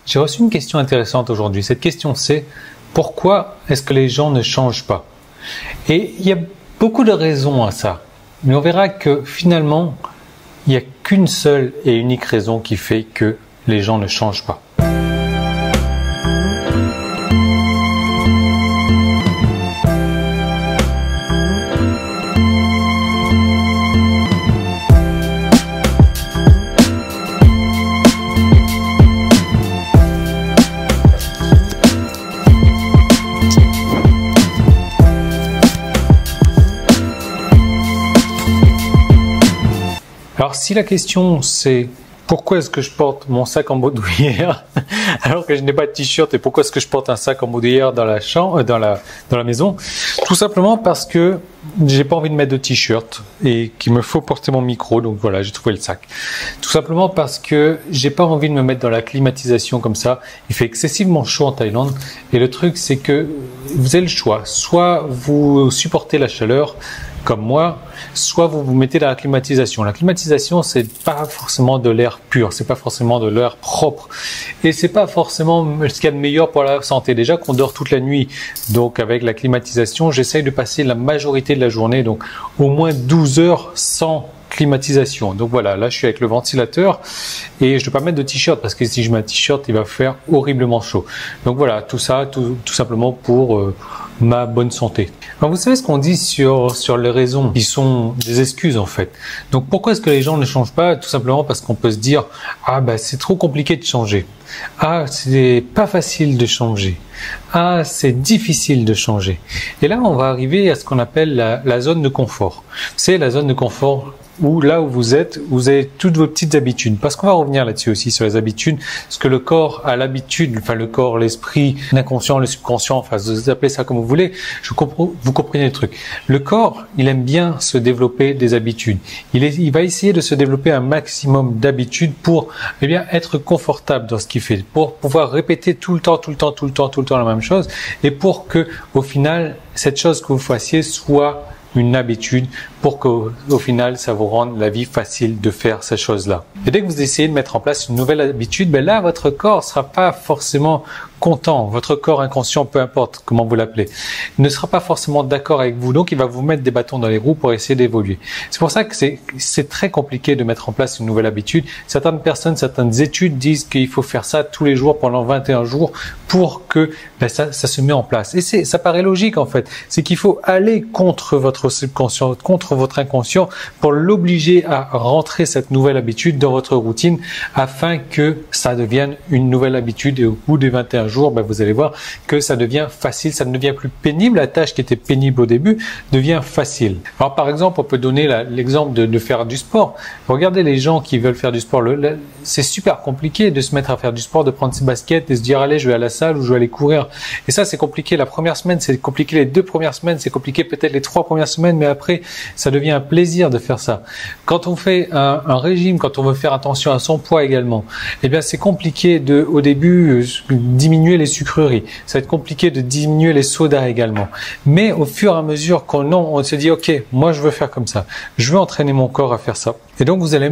J'ai reçu une question intéressante aujourd'hui. Cette question c'est pourquoi est-ce que les gens ne changent pas? Et il y a beaucoup de raisons à ça. Mais on verra que finalement, il n'y a qu'une seule et unique raison qui fait que les gens ne changent pas. Alors si la question c'est pourquoi est-ce que je porte mon sac en bandoulière alors que je n'ai pas de t-shirt, et pourquoi est-ce que je porte un sac en bandoulière dans la chambre, dans la maison? Tout simplement parce que j'ai pas envie de mettre de t-shirt et qu'il me faut porter mon micro, donc voilà, j'ai trouvé le sac. Tout simplement parce que j'ai pas envie de me mettre dans la climatisation comme ça. Il fait excessivement chaud en Thaïlande et le truc c'est que vous avez le choix, soit vous supportez la chaleur comme moi, soit vous vous mettez dans la climatisation. La climatisation, c'est pas forcément de l'air pur, c'est pas forcément de l'air propre, et c'est pas forcément ce qu'il y a de meilleur pour la santé. Déjà qu'on dort toute la nuit, donc avec la climatisation, j'essaye de passer la majorité de la journée, donc au moins 12 heures sans climatisation. Donc voilà, là je suis avec le ventilateur et je ne peux pas mettre de t-shirt parce que si je mets un t-shirt, il va faire horriblement chaud. Donc voilà, tout ça, tout simplement pour ma bonne santé. Alors, vous savez ce qu'on dit sur les raisons qui sont des excuses en fait. Donc pourquoi est-ce que les gens ne changent pas? Tout simplement parce qu'on peut se dire ah bah c'est trop compliqué de changer. Ah c'est pas facile de changer. Ah c'est difficile de changer. Et là on va arriver à ce qu'on appelle la zone de confort. C'est la zone de confort où là où vous avez toutes vos petites habitudes. Parce qu'on va revenir là-dessus aussi sur les habitudes, parce que le corps a l'habitude, enfin le corps, l'esprit, l'inconscient, le subconscient, enfin vous appelez ça comme vous voulez, vous comprenez le truc. Le corps, il aime bien se développer des habitudes. Il va essayer de se développer un maximum d'habitudes pour être confortable dans ce qu'il fait, pour pouvoir répéter tout le temps la même chose, et pour que au final cette chose que vous fassiez soit une habitude, pour qu'au final ça vous rende la vie facile de faire ces choses-là. Et dès que vous essayez de mettre en place une nouvelle habitude, là votre corps sera pas forcément content, votre corps inconscient, peu importe comment vous l'appelez, ne sera pas forcément d'accord avec vous, donc il va vous mettre des bâtons dans les roues pour essayer d'évoluer. C'est pour ça que c'est très compliqué de mettre en place une nouvelle habitude. Certaines personnes, certaines études disent qu'il faut faire ça tous les jours pendant 21 jours pour que ça se met en place. Et ça paraît logique en fait, c'est qu'il faut aller contre votre subconscient, contre votre inconscient pour l'obliger à rentrer cette nouvelle habitude dans votre routine afin que ça devienne une nouvelle habitude, et au bout des 21 jours, vous allez voir que ça devient facile, ça ne devient plus pénible. La tâche qui était pénible au début devient facile. Alors par exemple, on peut donner l'exemple de faire du sport. Regardez les gens qui veulent faire du sport. C'est super compliqué de se mettre à faire du sport, de prendre ses baskets et se dire allez, je vais à la salle ou je vais aller courir. Et ça, c'est compliqué la première semaine, c'est compliqué les 2 premières semaines, c'est compliqué peut-être les 3 premières semaines, mais après, ça devient un plaisir de faire ça. Quand on fait un régime, quand on veut faire attention à son poids également, c'est compliqué au début, diminuer les sucreries. Ça va être compliqué de diminuer les sodas également. Mais au fur et à mesure on se dit ok, moi je veux faire comme ça. Je veux entraîner mon corps à faire ça. Et donc vous allez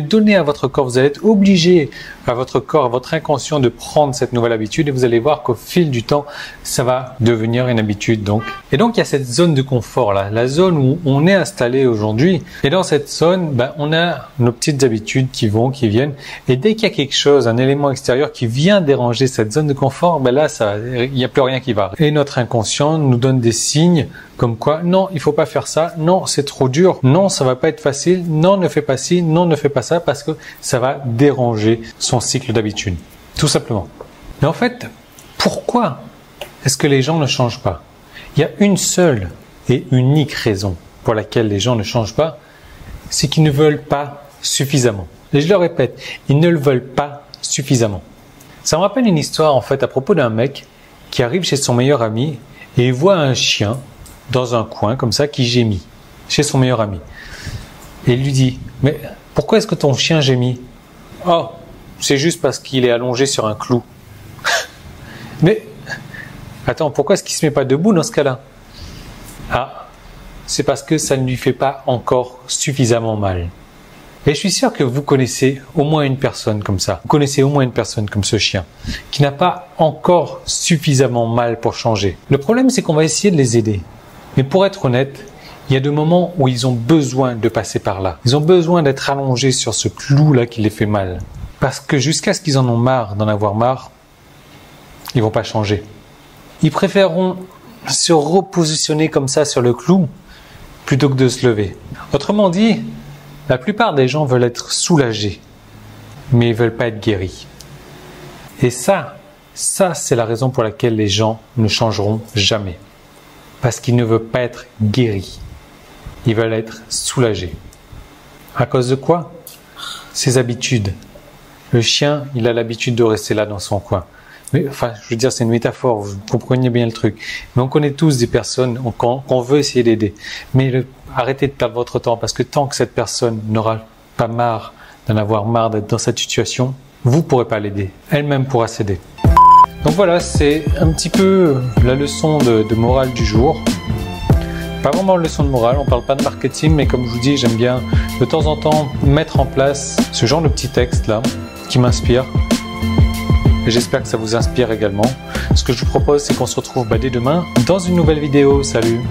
donner à votre corps, vous allez être obligé à votre corps, à votre inconscient de prendre cette nouvelle habitude, et vous allez voir qu'au fil du temps, ça va devenir une habitude donc. Et donc il y a cette zone de confort là, la zone où on est installé aujourd'hui. Et dans cette zone, on a nos petites habitudes qui viennent. Et dès qu'il y a quelque chose, un élément extérieur qui vient déranger cette zone de confort, là, il n'y a plus rien qui va. Et notre inconscient nous donne des signes comme quoi, non, il faut pas faire ça, non, c'est trop dur, non, ça va pas être facile, non, ne fais pas ci, non, ne fais pas ça, parce que ça va déranger son cycle d'habitude. Tout simplement. Mais en fait, pourquoi est-ce que les gens ne changent pas? Il y a une seule et unique raison pour laquelle les gens ne changent pas, c'est qu'ils ne veulent pas suffisamment. Et je le répète, ils ne le veulent pas suffisamment. Ça me rappelle une histoire en fait à propos d'un mec qui arrive chez son meilleur ami et il voit un chien dans un coin comme ça qui gémit chez son meilleur ami. Et il lui dit « Mais pourquoi est-ce que ton chien gémit ?»« Oh, c'est juste parce qu'il est allongé sur un clou. » Mais attends, pourquoi est-ce qu'il ne se met pas debout dans ce cas-là? Ah, c'est parce que ça ne lui fait pas encore suffisamment mal. Et je suis sûr que vous connaissez au moins une personne comme ça. Vous connaissez au moins une personne comme ce chien, qui n'a pas encore suffisamment mal pour changer. Le problème, c'est qu'on va essayer de les aider. Mais pour être honnête, il y a des moments où ils ont besoin de passer par là. Ils ont besoin d'être allongés sur ce clou-là qui les fait mal. Parce que jusqu'à ce qu'ils en ont marre d'en avoir marre, ils vont pas changer. Ils préféreront se repositionner comme ça sur le clou plutôt que de se lever. Autrement dit, la plupart des gens veulent être soulagés, mais ils veulent pas être guéris. Et ça c'est la raison pour laquelle les gens ne changeront jamais. Parce qu'ils ne veulent pas être guéris. Ils veulent être soulagés. À cause de quoi? Ses habitudes. Le chien, il a l'habitude de rester là dans son coin. Mais, enfin, je veux dire, c'est une métaphore, vous comprenez bien le truc. Mais on connaît tous des personnes qu'on veut essayer d'aider. Mais arrêtez de perdre votre temps, parce que tant que cette personne n'aura pas marre d'en avoir marre d'être dans cette situation, vous ne pourrez pas l'aider. Elle-même pourra s'aider. Donc voilà, c'est un petit peu la leçon de morale du jour. Pas vraiment une leçon de morale, on ne parle pas de marketing, mais comme je vous dis, j'aime bien de temps en temps mettre en place ce genre de petits textes là qui m'inspirent. Et j'espère que ça vous inspire également. Ce que je vous propose, c'est qu'on se retrouve dès demain dans une nouvelle vidéo. Salut!